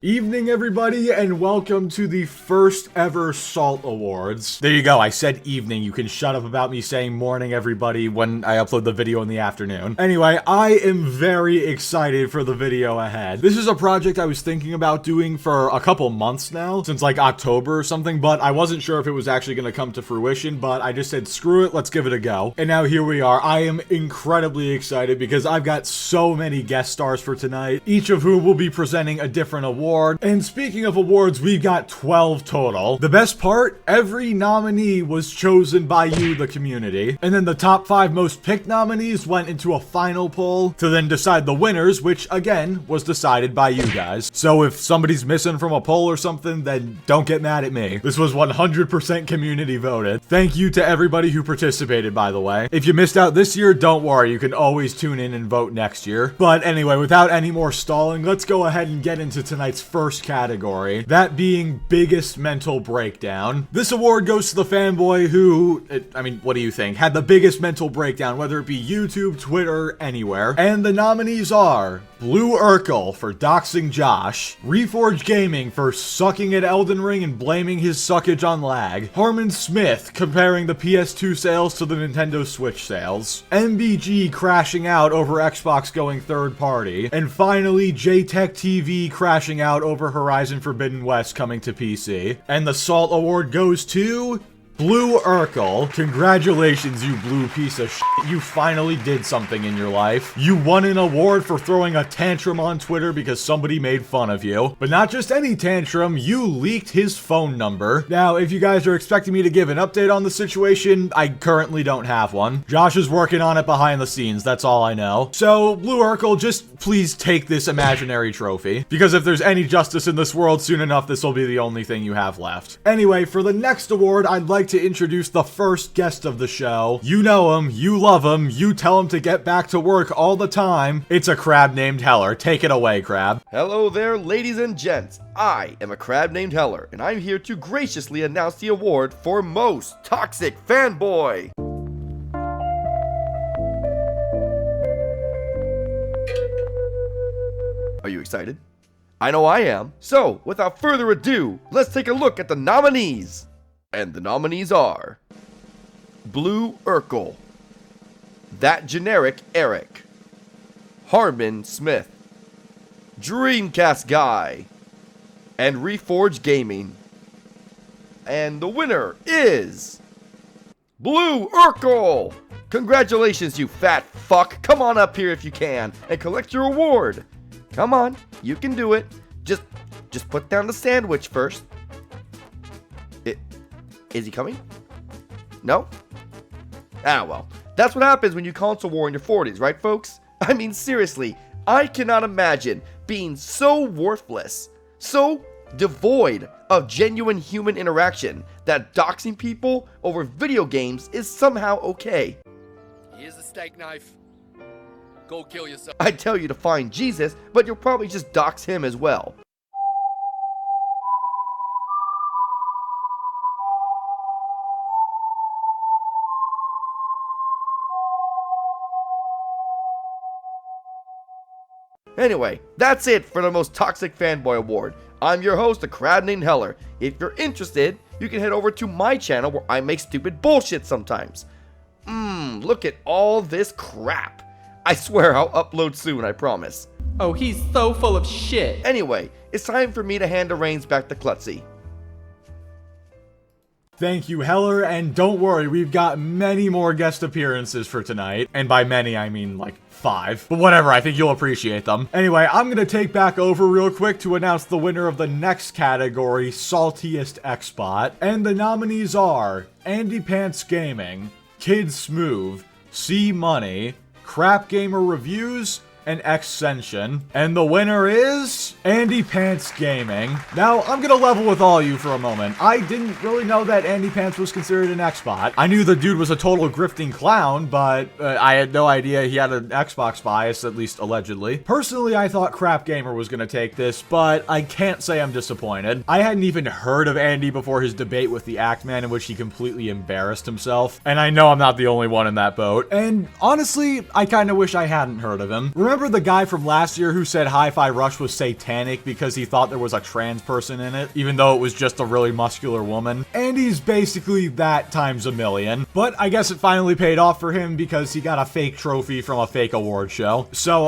Evening everybody, and welcome to the first ever Salt Awards. There you go, I said evening. You can shut up about me saying morning everybody when I upload the video in the afternoon. Anyway, I am very excited for the video ahead. This is a project I was thinking about doing for a couple months now, since like October or something, but I wasn't sure if it was actually going to come to fruition, but I just said screw it, let's give it a go. And now here we are. I am incredibly excited because I've got so many guest stars for tonight, each of whom will be presenting a different award. And speaking of awards, we've got 12 total. The best part, every nominee was chosen by you, the community. And then the top 5 most picked nominees went into a final poll to then decide the winners, which again was decided by you guys. So if somebody's missing from a poll or something, then don't get mad at me. This was 100% community voted. Thank you to everybody who participated, by the way. If you missed out this year, don't worry, you can always tune in and vote next year. But anyway, without any more stalling, let's go ahead and get into tonight's first category, that being biggest mental breakdown. This award goes to the fanboy who, I mean, what do you think, had the biggest mental breakdown, whether it be YouTube, Twitter, anywhere. And the nominees are Blue Urkel for doxing Josh, Reforge Gaming for sucking at Elden Ring and blaming his suckage on lag, Harmon Smith comparing the PS2 sales to the Nintendo Switch sales, MBG crashing out over Xbox going third party, and finally JTech TV crashing out over Horizon Forbidden West coming to PC. And the Salt Award goes to Blue Urkel. Congratulations, you blue piece of shit. You finally did something in your life. You won an award for throwing a tantrum on Twitter because somebody made fun of you. But not just any tantrum, you leaked his phone number. Now, if you guys are expecting me to give an update on the situation, I currently don't have one. Josh is working on it behind the scenes, that's all I know. So, Blue Urkel, just please take this imaginary trophy. Because if there's any justice in this world, soon enough this will be the only thing you have left. Anyway, for the next award, I'd like to introduce the first guest of the show. You know him, you love him, you tell him to get back to work all the time. It's a crab named Heller. Take it away, Crab. Hello there, ladies and gents. I am a crab named Heller, and I'm here to graciously announce the award for Most Toxic Fanboy. Are you excited? I know I am. So, without further ado, let's take a look at the nominees. And the nominees are Blue Urkel, That Generic Eric, Harmon Smith, Dreamcast Guy, and Reforge Gaming. And the winner is Blue Urkel! Congratulations, you fat fuck. Come on up here if you can and collect your award. Come on, you can do it. Just put down the sandwich first. Is he coming? No? Ah, well. That's what happens when you console war in your 40s, right, folks? I mean, seriously, I cannot imagine being so worthless, so devoid of genuine human interaction, that doxing people over video games is somehow okay. Here's a steak knife. Go kill yourself. I'd tell you to find Jesus, but you'll probably just dox him as well. Anyway, that's it for the Most Toxic Fanboy Award. I'm your host, a crab named Heller. If you're interested, you can head over to my channel where I make stupid bullshit sometimes. Look at all this crap. I swear I'll upload soon, I promise. Oh, he's so full of shit. Anyway, it's time for me to hand the reins back to Klutzy. Thank you, Heller, and don't worry, we've got many more guest appearances for tonight. And by many, I mean like 5. But whatever, I think you'll appreciate them. Anyway, I'm gonna take back over real quick to announce the winner of the next category, Saltiest Xbot. And the nominees are Andy Pants Gaming, Kid Smooth, C Money, Crap Gamer Reviews, and Excension. And the winner is Andy Pants Gaming. Now, I'm gonna level with all you for a moment. I didn't really know that Andy Pants was considered an Xbot. I knew the dude was a total grifting clown, but I had no idea he had an Xbox bias, at least allegedly. Personally, I thought Crap Gamer was gonna take this, but I can't say I'm disappointed. I hadn't even heard of Andy before his debate with the Actman, in which he completely embarrassed himself. And I know I'm not the only one in that boat. And honestly, I kinda wish I hadn't heard of him. Remember Remember the guy from last year who said Hi-Fi Rush was satanic because he thought there was a trans person in it, even though it was just a really muscular woman? Andy's basically that times a million. But I guess it finally paid off for him because he got a fake trophy from a fake award show. So,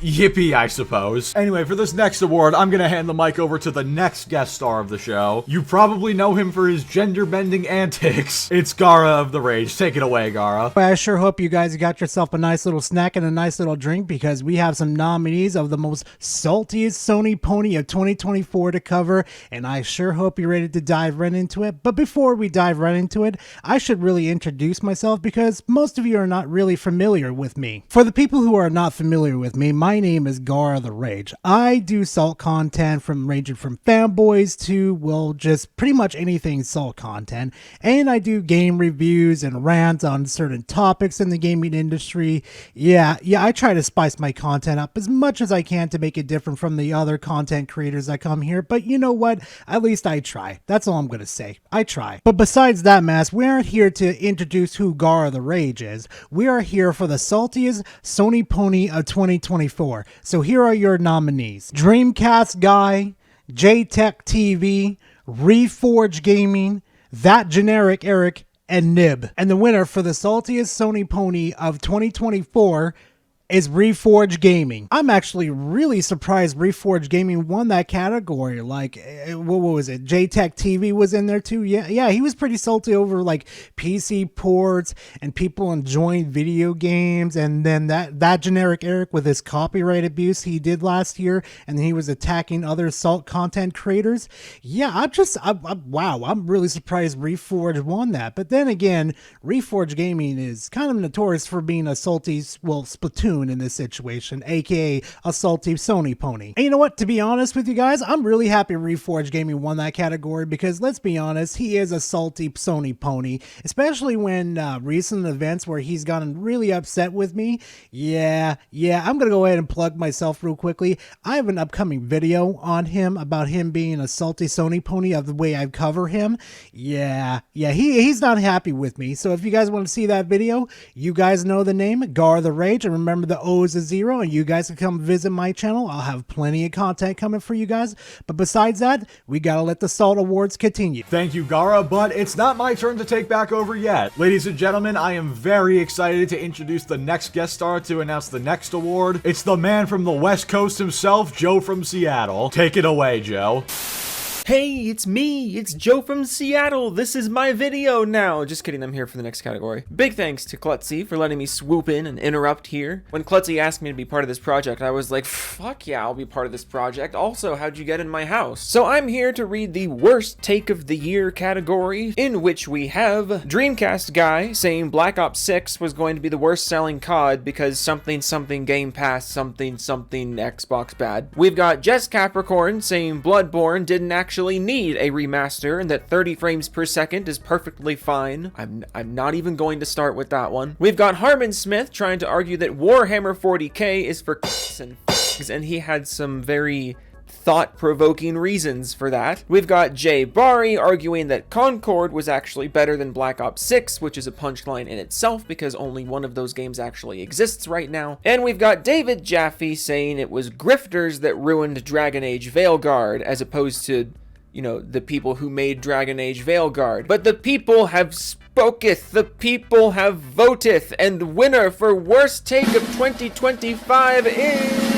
yippee, I suppose. Anyway, for this next award, I'm gonna hand the mic over to the next guest star of the show. You probably know him for his gender-bending antics. It's Gara of the Rage. Take it away, Gara. I sure hope you guys got yourself a nice little snack and a nice little drink, because we have some nominees of the most saltiest Sony Pony of 2024 to cover, and I sure hope you're ready to dive right into it. But before we dive right into it, I should really introduce myself, because most of you are not really familiar with me. For the people who are not familiar with me, my name is Gara the Rage. I do salt content ranging from fanboys to, well, just pretty much anything salt content, and I do game reviews and rants on certain topics in the gaming industry. Yeah, I try to spice my content up as much as I can to make it different from the other content creators that come here, but you know what? At least I try. That's all I'm gonna say. I try. But besides that, Mass, we aren't here to introduce who Gara the Rage is. We are here for the Saltiest Sony Pony of 2024. So here are your nominees: Dreamcast Guy, JTech TV, Reforge Gaming, That Generic Eric, and Nib. And the winner for the Saltiest Sony Pony of 2024 is Reforge Gaming. I'm actually really surprised Reforge Gaming won that category. Like, what was it? JTech TV was in there too. Yeah, he was pretty salty over like PC ports and people enjoying video games, and then that generic Eric with his copyright abuse he did last year, and then he was attacking other salt content creators. Yeah, I'm really surprised Reforge won that. But then again, Reforge Gaming is kind of notorious for being a salty, well, Splatoon in this situation, aka a salty Sony Pony. And you know what, to be honest with you guys, I'm really happy Reforge Gaming won that category, because let's be honest, he is a salty Sony Pony, especially when recent events where he's gotten really upset with me. Yeah, I'm gonna go ahead and plug myself real quickly. I have an upcoming video on him about him being a salty Sony Pony, of the way I cover him. Yeah, he's not happy with me. So if you guys want to see that video, you guys know the name, Gara the Rage, and remember the O is a 0, and you guys can come visit my channel. I'll have plenty of content coming for you guys. But besides that, we gotta let the Salt Awards continue. Thank you, Gara, but it's not my turn to take back over yet. Ladies and gentlemen, I am very excited to introduce the next guest star to announce the next award. It's the man from the West Coast himself, Joe from Seattle. Take it away, Joe. Hey, it's me, it's Joe from Seattle. This is my video now. Just kidding, I'm here for the next category. Big thanks to Klutzy for letting me swoop in and interrupt here. When Klutzy asked me to be part of this project, I was like, fuck yeah, I'll be part of this project. Also, how'd you get in my house? So I'm here to read the worst take of the year category, in which we have Dreamcast Guy saying Black Ops 6 was going to be the worst selling COD because something Game Pass, something Xbox bad. We've got Jess Capricorn saying Bloodborne didn't actually need a remaster and that 30 frames per second is perfectly fine. I'm not even going to start with that one. We've got Harmon Smith trying to argue that Warhammer 40k is for and he had some very thought-provoking reasons for that. We've got Jay Bari arguing that Concord was actually better than Black Ops 6, which is a punchline in itself because only one of those games actually exists right now. And we've got David Jaffe saying it was grifters that ruined Dragon Age Veilguard, as opposed to, you know, the people who made Dragon Age Veilguard. But the people have spoketh, the people have voteth, and winner for worst take of 2025 is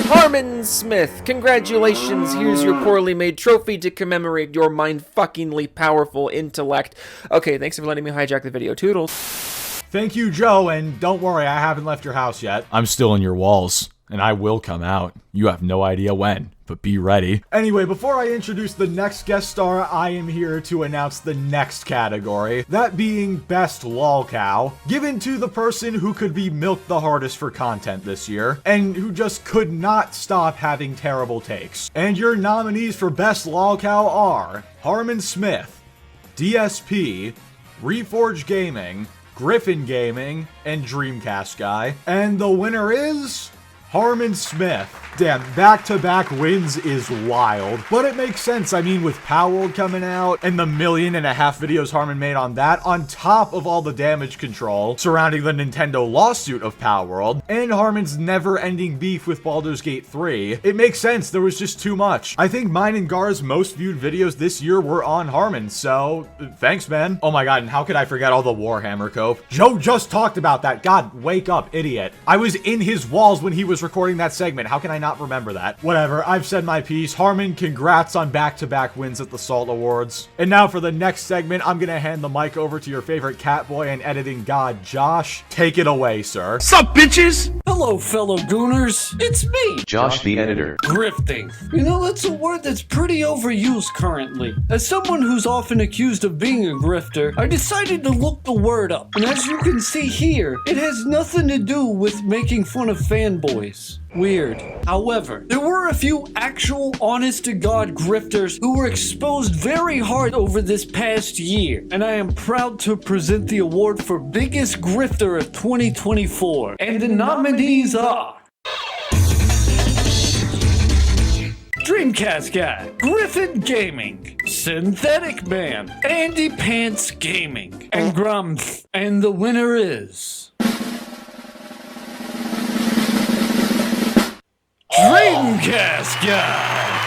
Harmon Smith. Congratulations, here's your poorly made trophy to commemorate your mind-fuckingly powerful intellect. Okay, thanks for letting me hijack the video. Toodles. Thank you, Joe, and don't worry, I haven't left your house yet. I'm still in your walls, and I will come out. You have no idea when, but be ready. Anyway, before I introduce the next guest star, I am here to announce the next category, that being Best Lolcow, given to the person who could be milked the hardest for content this year, and who just could not stop having terrible takes. And your nominees for Best Lolcow are Harmon Smith, DSP, Reforge Gaming, Griffin Gaming, and Dreamcast Guy. And the winner is Harmon Smith. Damn, back-to-back wins is wild. But it makes sense. I mean, with Palworld coming out and the 1.5 million videos Harmon made on that, on top of all the damage control surrounding the Nintendo lawsuit of Palworld, and Harmon's never-ending beef with Baldur's Gate 3, it makes sense. There was just too much. I think mine and Gar's most viewed videos this year were on Harmon, so thanks, man. Oh my god, and how could I forget all the Warhammer cope? Joe just talked about that. God, wake up, idiot. I was in his walls when he was recording that segment. How can I not remember that? Whatever, I've said my piece. Harmon, congrats on back-to-back wins at the Salt Awards. And now for the next segment, I'm gonna hand the mic over to your favorite catboy and editing god, Josh. Take it away, sir. Sup, bitches? Hello, fellow gooners. It's me, Josh the editor. grifting. You know, that's a word that's pretty overused currently. As someone who's often accused of being a grifter, I decided to look the word up. And as you can see here, it has nothing to do with making fun of fanboys. Weird. However, there were a few actual honest-to-God grifters who were exposed very hard over this past year, and I am proud to present the award for Biggest Grifter of 2024. And the nominees are... Dreamcast Guy, Griffin Gaming, Synthetic Man, Andy Pants Gaming, and Grumth. And the winner is... Dreamcast Guy!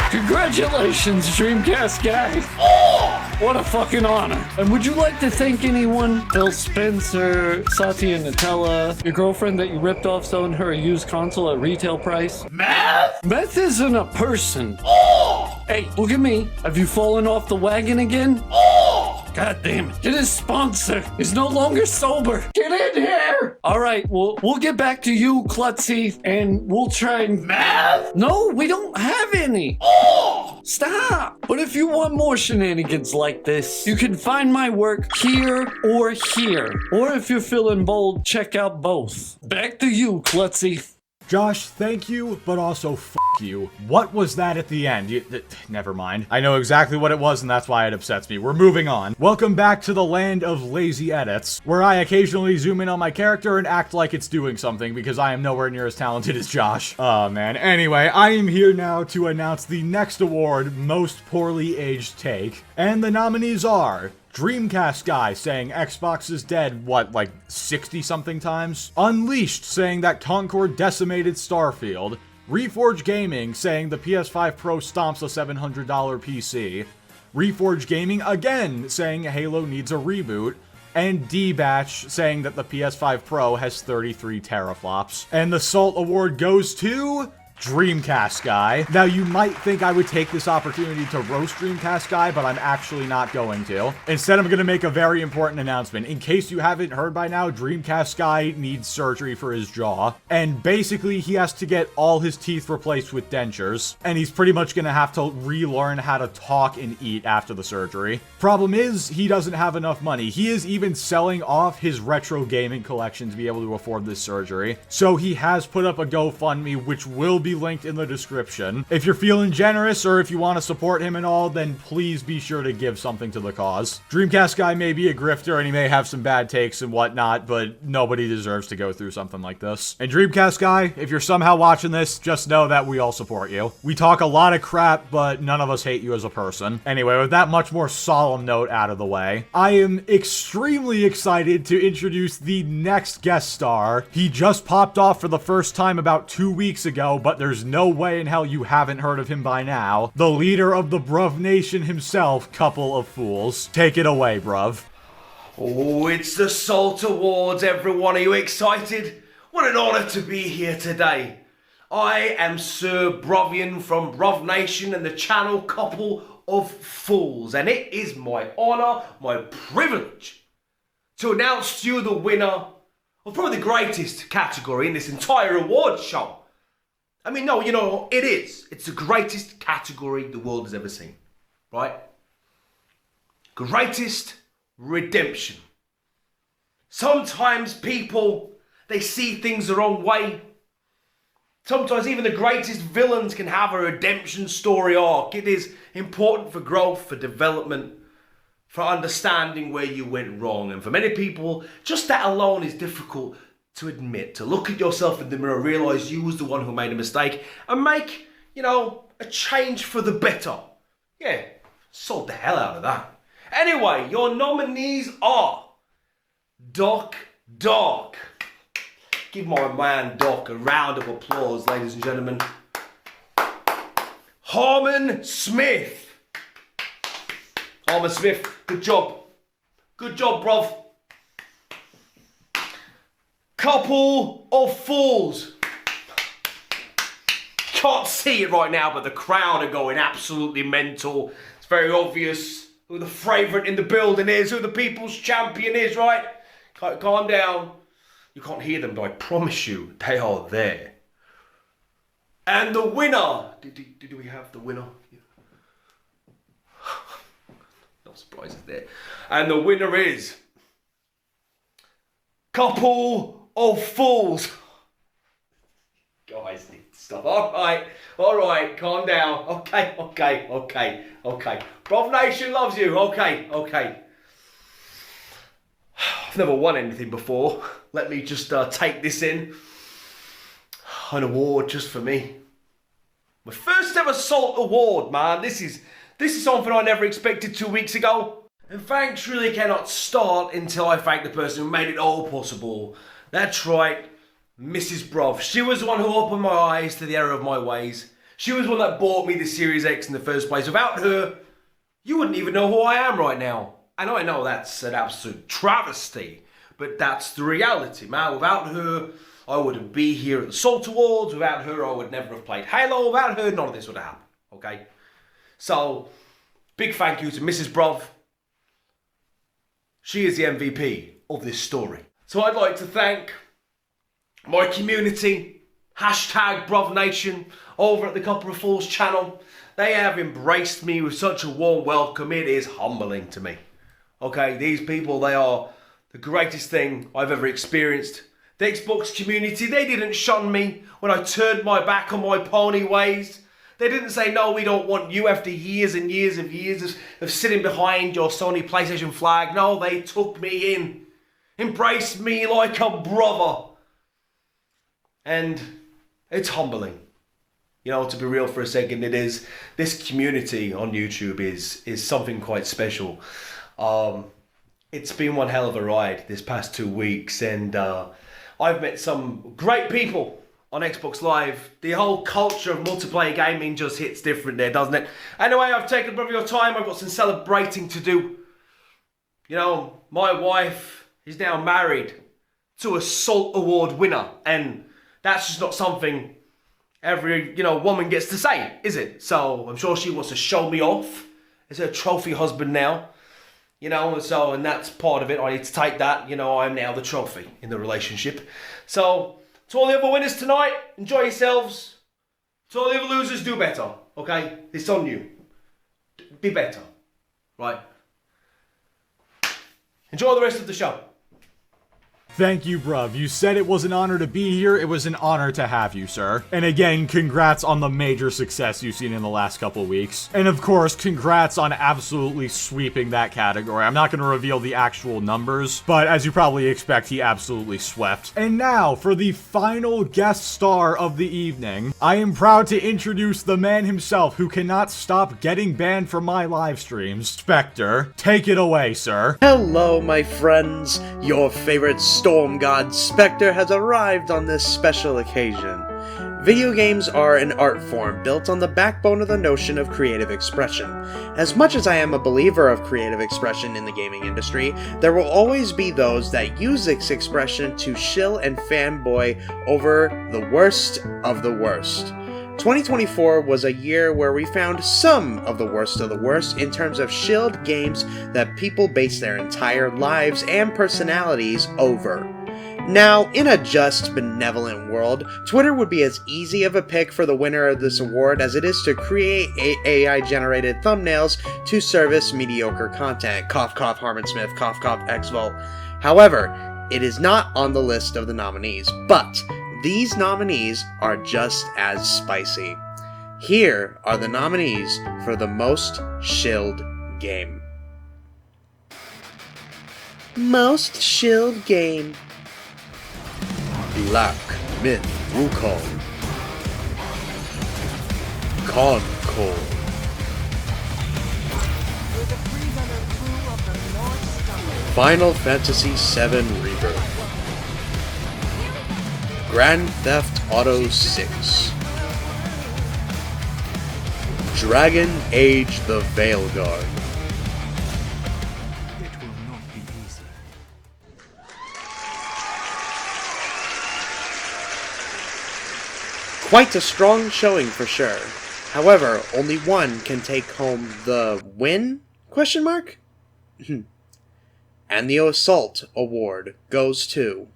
Congratulations, Dreamcast Guy! What a fucking honor. And would you like to thank anyone? Phil Spencer, Satya Nutella, your girlfriend that you ripped off selling her a used console at retail price? Meth? Meth isn't a person. Hey, look at me. Have you fallen off the wagon again? God damn it. His sponsor is no longer sober. Get in here. All right, we'll get back to you, Klutzy, and we'll try and... Math? No, we don't have any. Stop. But if you want more shenanigans like this, you can find my work here or here. Or if you're feeling bold, check out both. Back to you, Klutzy. Josh, thank you, but also f you. What was that at the end? Never mind. I know exactly what it was, and that's why it upsets me. We're moving on. Welcome back to the land of lazy edits, where I occasionally zoom in on my character and act like it's doing something, because I am nowhere near as talented as Josh. Oh, man. Anyway, I am here now to announce the next award, Most Poorly Aged Take, and the nominees are... Dreamcast Guy saying Xbox is dead, what, like 60-something times? Unleashed saying that Concord decimated Starfield. Reforge Gaming saying the PS5 Pro stomps a $700 PC. Reforge Gaming again saying Halo needs a reboot. And D-Batch saying that the PS5 Pro has 33 teraflops. And the Salt Award goes to... Dreamcast Guy. Now, you might think I would take this opportunity to roast Dreamcast Guy, but I'm actually not going to. Instead, I'm going to make a very important announcement. In case you haven't heard by now, Dreamcast Guy needs surgery for his jaw. And basically, he has to get all his teeth replaced with dentures. And he's pretty much going to have to relearn how to talk and eat after the surgery. Problem is, he doesn't have enough money. He is even selling off his retro gaming collection to be able to afford this surgery. So he has put up a GoFundMe, which will be linked in the description. If you're feeling generous or if you want to support him and all, then please be sure to give something to the cause. Dreamcast Guy may be a grifter and he may have some bad takes and whatnot, but nobody deserves to go through something like this. And Dreamcast Guy, if you're somehow watching this, just know that we all support you. We talk a lot of crap, but none of us hate you as a person. Anyway, with that much more solemn note out of the way, I am extremely excited to introduce the next guest star. He just popped off for the first time about 2 weeks ago, but there's no way in hell you haven't heard of him by now. The leader of the Bruv Nation himself, Couple of Fools. Take it away, Bruv. Oh, it's the Salt Awards, everyone. Are you excited? What an honour to be here today. I am Sir Brovian from Bruv Nation and the channel Couple of Fools, and it is my honour, my privilege, to announce to you the winner of probably the greatest category in this entire award show. I mean, no, you know, it is. It's the greatest category the world has ever seen, right? Greatest redemption. Sometimes people, they see things the wrong way. Sometimes even the greatest villains can have a redemption story arc. It is important for growth, for development. for understanding where you went wrong. And for many people, just that alone is difficult to admit. To look at yourself in the mirror, realise you was the one who made a mistake, and make, you know, a change for the better. Yeah, sold the hell out of that. Anyway, your nominees are Doc. Give my man Doc a round of applause, ladies and gentlemen. Harmon Smith. Harmon Smith, good job. Good job, bruv. Couple of Fools. Can't see it right now, but the crowd are going absolutely mental. It's very obvious who the favourite in the building is, who the people's champion is, right? Calm down. You can't hear them, but I promise you, they are there. And the winner. Did we have the winner? Yeah. No surprises there. And the winner is Couple of Fools. Guys, need to stop. All right, calm down. Okay. Brov Nation loves you. Okay. I've never won anything before. Let me just take this in. An award just for me. My first ever Salt Award, man. This is something I never expected 2 weeks ago. And thanks really cannot start until I thank the person who made it all possible. That's right, Mrs. Brov. She was the one who opened my eyes to the error of my ways. She was the one that bought me the Series X in the first place. Without her, you wouldn't even know who I am right now. And I know that's an absolute travesty, but that's the reality, man. Without her, I wouldn't be here at the Salt Awards. Without her, I would never have played Halo. Without her, none of this would have happened, okay? So, big thank you to Mrs. Brov. She is the MVP of this story. So I'd like to thank my community, #BrovNation, over at the Couple of Fools channel. They have embraced me with such a warm welcome. It is humbling to me. Okay, these people, they are the greatest thing I've ever experienced. The Xbox community, they didn't shun me when I turned my back on my pony ways. They didn't say, no, we don't want you after years and years of sitting behind your Sony PlayStation flag. No, they took me in, embraced me like a brother. And it's humbling. You know, to be real for a second, it is. This community on YouTube is something quite special. It's been one hell of a ride this past 2 weeks, and I've met some great people on Xbox Live. The whole culture of multiplayer gaming just hits different there, doesn't it? Anyway, I've taken a bit of your time. I've got some celebrating to do. You know, my wife is now married to a Salt Award winner, and that's just not something every, woman gets to say, is it? So I'm sure she wants to show me off as her trophy husband now. And that's part of it. I need to take that. I'm now the trophy in the relationship. So, to all the other winners tonight, enjoy yourselves. To all the other losers, do better. Okay? It's on you. Be better. Right? Enjoy the rest of the show. Thank you, bruv. You said it was an honor to be here. It was an honor to have you, sir. And again, congrats on the major success you've seen in the last couple of weeks. And of course, congrats on absolutely sweeping that category. I'm not going to reveal the actual numbers, but as you probably expect, he absolutely swept. And now, for the final guest star of the evening, I am proud to introduce the man himself who cannot stop getting banned from my live streams, Spectre. Take it away, sir. Hello, my friends. Your favorite Storm God Spectre has arrived on this special occasion. Video games are an art form built on the backbone of the notion of creative expression. As much as I am a believer of creative expression in the gaming industry, there will always be those that use this expression to shill and fanboy over the worst of the worst. 2024 was a year where we found some of the worst in terms of shilled games that people base their entire lives and personalities over. Now, in a just, benevolent world, Twitter would be as easy of a pick for the winner of this award as it is to create AI-generated thumbnails to service mediocre content. Cough, cough, Harmon Smith, cough, cough, Xbot. However, it is not on the list of the nominees, but these nominees are just as spicy. Here are the nominees for the most shilled game. Most shilled game. Black Myth Wukong. Concord. Final Fantasy VII Rebirth. Grand Theft Auto 6. Dragon Age the Veilguard. It will not be easy. Quite a strong showing for sure. However, only one can take home the win? Question mark? And the Assault Award goes to...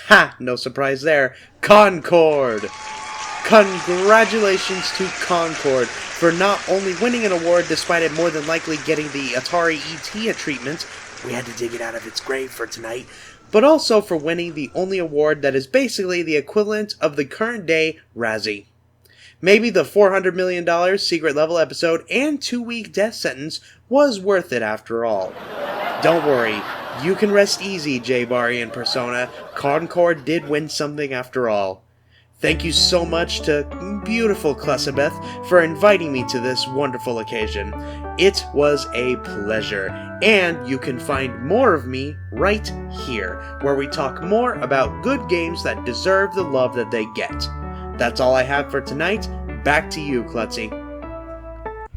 Ha! No surprise there. Concord! Congratulations to Concord for not only winning an award despite it more than likely getting the Atari ET treatment, we had to dig it out of its grave for tonight, but also for winning the only award that is basically the equivalent of the current day Razzie. Maybe the $400 million secret level episode and 2-week death sentence was worth it after all. Don't worry, you can rest easy, J-Barry and Persona. Concord did win something after all. Thank you so much to beautiful Clesabeth for inviting me to this wonderful occasion. It was a pleasure, and you can find more of me right here, where we talk more about good games that deserve the love that they get. That's all I have for tonight. Back to you, Klutzy.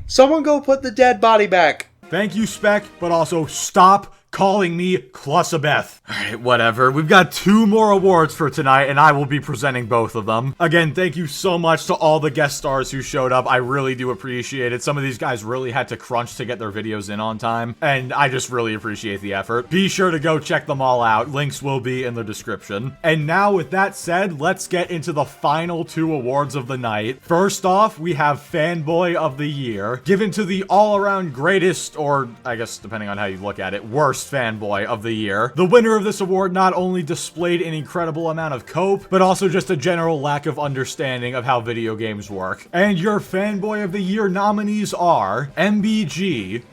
Someone go put the dead body back. Thank you, Spec, but also stop calling me Clusabeth. Alright, whatever. We've got 2 more awards for tonight, and I will be presenting both of them. Again, thank you so much to all the guest stars who showed up. I really do appreciate it. Some of these guys really had to crunch to get their videos in on time, and I just really appreciate the effort. Be sure to go check them all out. Links will be in the description. And now, with that said, let's get into the final 2 awards of the night. First off, we have Fanboy of the Year, given to the all-around greatest, or I guess depending on how you look at it, worst fanboy of the year. The winner of this award not only displayed an incredible amount of cope, but also just a general lack of understanding of how video games work. And your Fanboy of the Year nominees are MBG,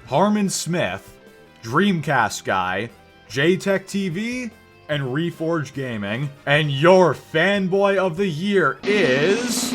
Harmon Smith, Dreamcast Guy, JTech TV, and Reforge Gaming. And your Fanboy of the Year is...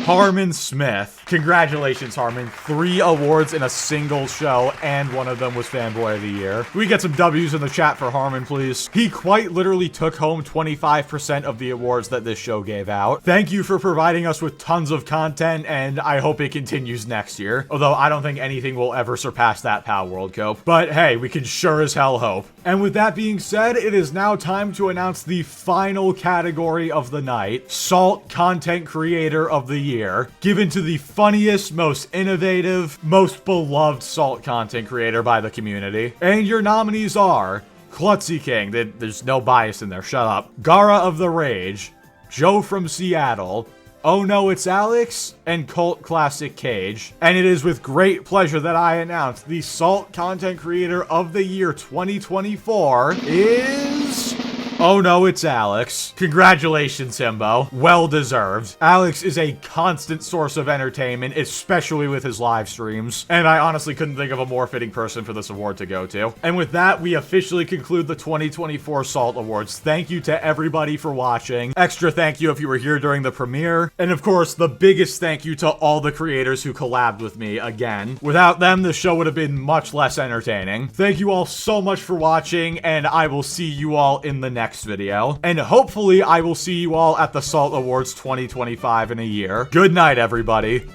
Harmon Smith. Congratulations, Harmon. 3 awards in a single show, and one of them was Fanboy of the Year. Can we get some W's in the chat for Harmon, please? He quite literally took home 25% of the awards that this show gave out. Thank you for providing us with tons of content, and I hope it continues next year. Although I don't think anything will ever surpass that PAL World Cope. But hey, we can sure as hell hope. And with that being said, it is now time to announce the final category of the night, Salt Content Creator of the Year, given to the funniest, most innovative, most beloved Salt content creator by the community. And your nominees are Klutzy King, there's no bias in there, shut up, Gara of the Rage, Joe from Seattle, Oh No It's Alex, and Cult Classic Cage. And it is with great pleasure that I announce the Salt Content Creator of the Year 2024 is... Oh no, it's Alex. Congratulations, Himbo. Well deserved. Alex is a constant source of entertainment, especially with his live streams, and I honestly couldn't think of a more fitting person for this award to go to. And with that, we officially conclude the 2024 Salt Awards. Thank you to everybody for watching. Extra thank you if you were here during the premiere. And of course, the biggest thank you to all the creators who collabed with me again. Without them, the show would have been much less entertaining. Thank you all so much for watching, and I will see you all in the next video. And hopefully I will see you all at the Salt Awards 2025 in a year. Good night, everybody.